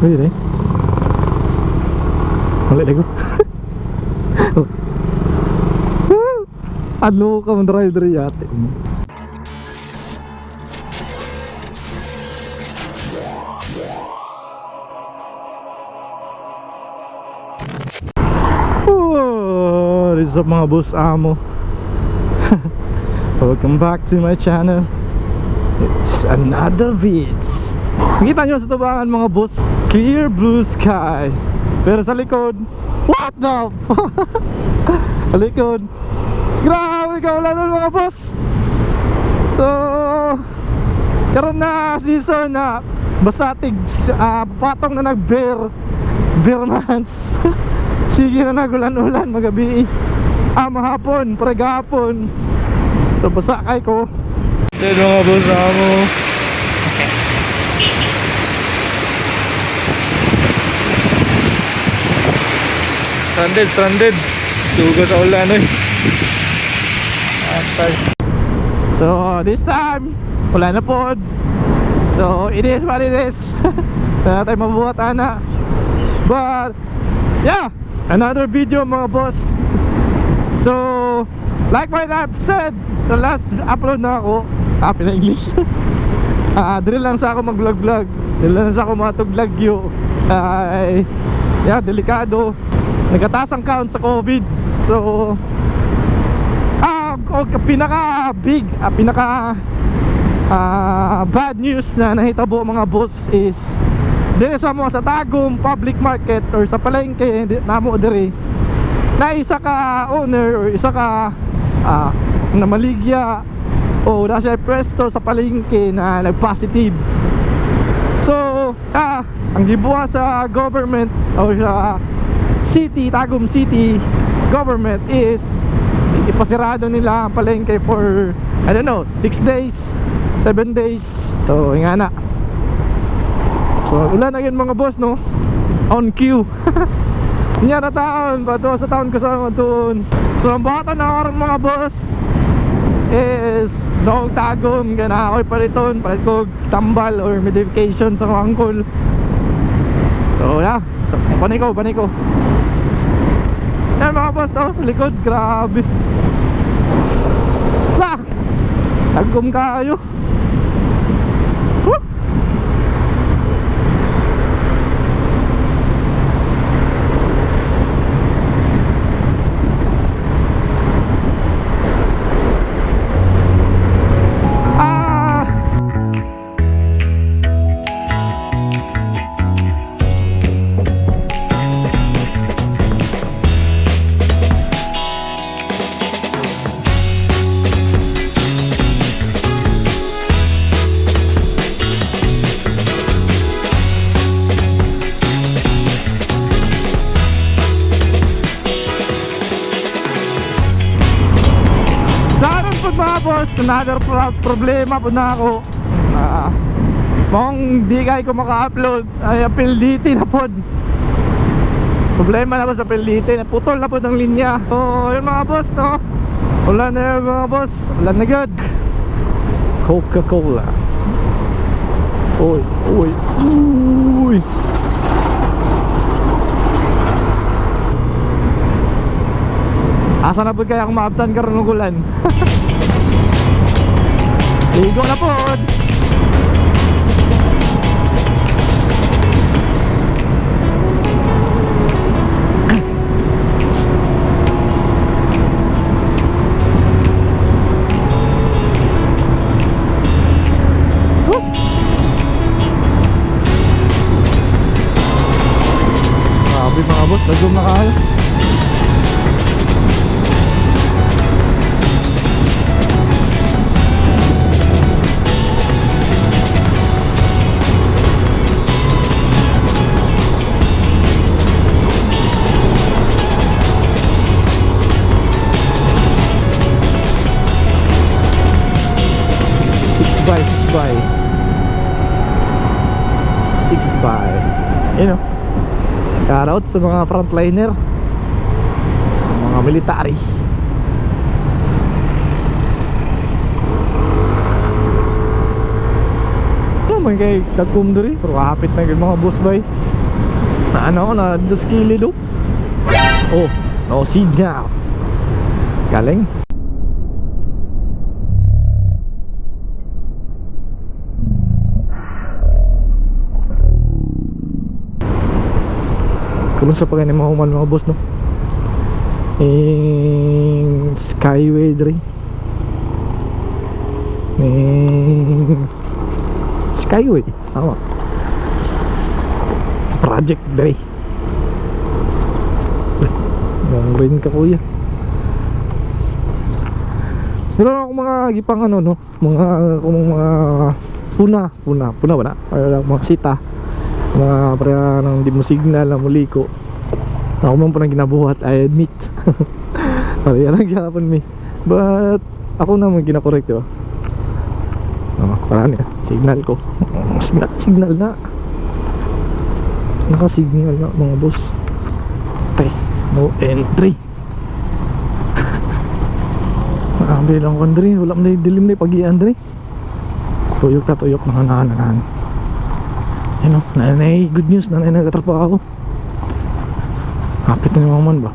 Pwede eh. Wala na ko. Ano ka man driver yate. Oh, this is up mga boss amo. Welcome back to my channel. It's another vids. Nakita nyo sa tubangan mga boss, clear blue sky. Pero sa likod, what the fuck? Sa likod, grabe kaulan nun mga boss. So karon na season na basta patong na nag-bear months. Sige na nagulan-ulan magabi, mahapon, pregapon. So basa kay ko. Then mga boss amo, stranded dugo sa ulan eh. So this time wala na pod. So it is what it is. Wala tayo mabuhat ana. But yeah, another video mga boss. So like what I've said sa last upload na ako, na English. Drill lang sa ako mag-vlog. Drill lang sa ako matug-lagyo. Yeah, delikado. Nagkataas ang count sa COVID. So pinaka big, bad news na nahitabo mga boss is din sa mo sa Tagum public market or sa palengke namo diri na isa ka owner or isa ka na maligya o nasa pwesto sa palengke na nag-positive. So ang gibuha sa government o sa city, Tagum City government is ipasirado nila ang palengke for I don't know 6 days, 7 days. So nga na. So ulan na yun mga boss no, on cue. Nya na taon pato sa taon kasama tuon. So ang bata na karon mga boss is noong Tagum gana ako'y palit ko tambal or medication sa angkol. So yeah, so, panay ko yan mga boss, likod, grabe. Tagum kayo. Another problema po na ako. Mong di kayo ko maka-upload ay PLDT na pod. Problema na po sa PLDT, naputol na po ng linya. So yun mga boss no, wala na yun mga boss, wala na good. Coca-Cola. Uy asa na po kaya kung maabtan karon ng ulan. Ligo na po. Grabe mga boss, nagum na kayo. You know, shoutout sa mga frontliner, mga military. may kay Tagum diri, pero kapit na yung mga boss bay. Na ano ko na just kilid oh. Oh, no signal. Galing. Kumusta pa kayo mahuman mga boss no? Skyway diri. Skyway, tama. Project diri. Yung rin ka kuya. Meron ako mga gipang ano no, mga puna ba na? Mga sita, mga para nang di mo signal na muliko. Ako man po nang ginabuhat, I admit. Pare lang gyapon mi. But ako naman ginakorek diba? Para niya, signal ko. Signal na. Naka-signal na mga boss. Okay, no entry. Ambil lang ko andri, wala mo na dilim na pag-ian andri. Tuyok na hanahan. Ano, nanay good news, nanay nagatrabaho ako. Kapit na yung man ba?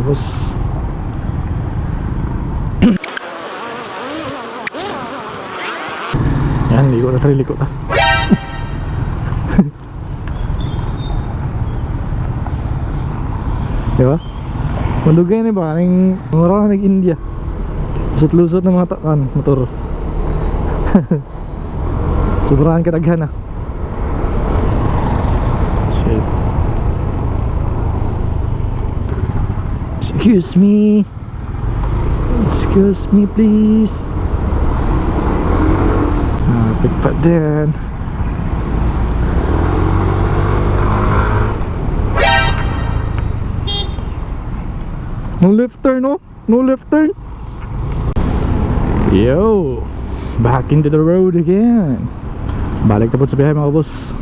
Tapos yan, liko na sarili ko ta. Diba? Mandugay na ba? Kaning marang nag-India. Lusot-lusot ng mga motor. Sobrahan kadaghan ah. Shit. Excuse me please. Big pa din. No left turn, no? No left turn. Yo, back into the road again. Balik na po sa biyahe mga boss.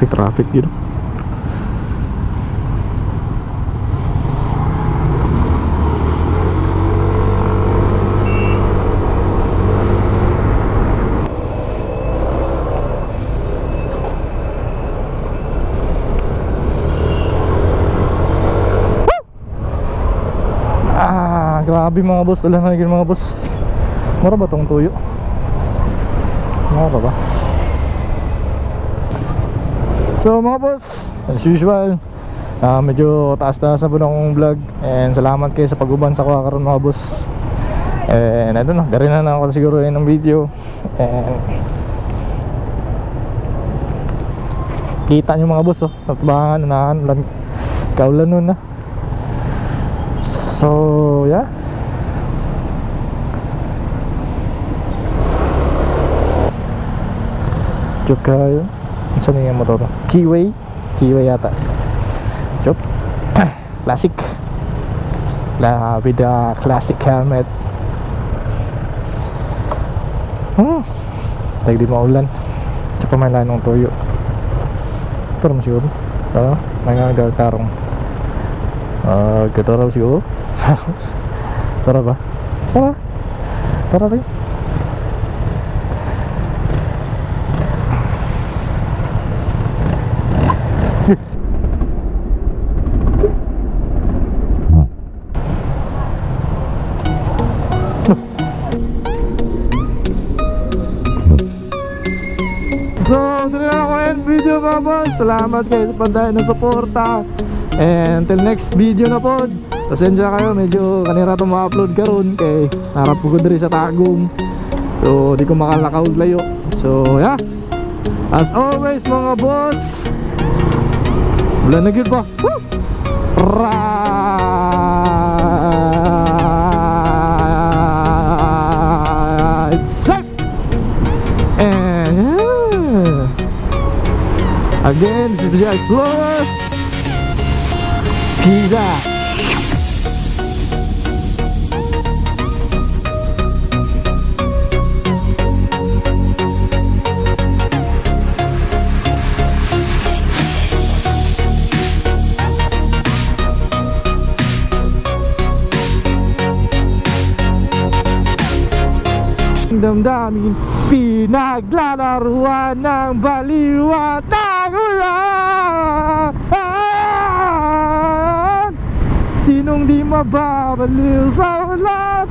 Traffic gitu. Grabe mga boss, alam na mga boss. Mura ba tong tuyo? Mura ba? So mga boss, as usual, medyo taas-taas na po ng vlog. And salamat kayo sa pag-uban sa kuha karon mga boss. And I don't know, dari na ako siguro yun ng video. And kita nyo mga boss, sa tabangan, unahan, kaulan nun na. So yeah, chop kayo. Saan yung motor? Keyway yata. Chop. Classic. With the classic helmet. Tag di maulan. Chop pa may lanong toyo. Ito naman siguro. May nga karong. Kita raw siguro. Tara ba? Tara rin. So, sunod ako yung video mga boss. Salamat kayo sa pandayan na suporta. And until next video na po. Pasensya kayo, medyo kanira itong ma-upload karon kay harap ko diri sa Tagum. So di ko makalakaw layo. So yeah, as always mga boss, wala na gyud ba? Right set. And again, this is BISAYA Explorer. Peace out. ating damdamin, pinaglalaruan ng baliw at ng ulan. Sinong di mababaliw sa ulan?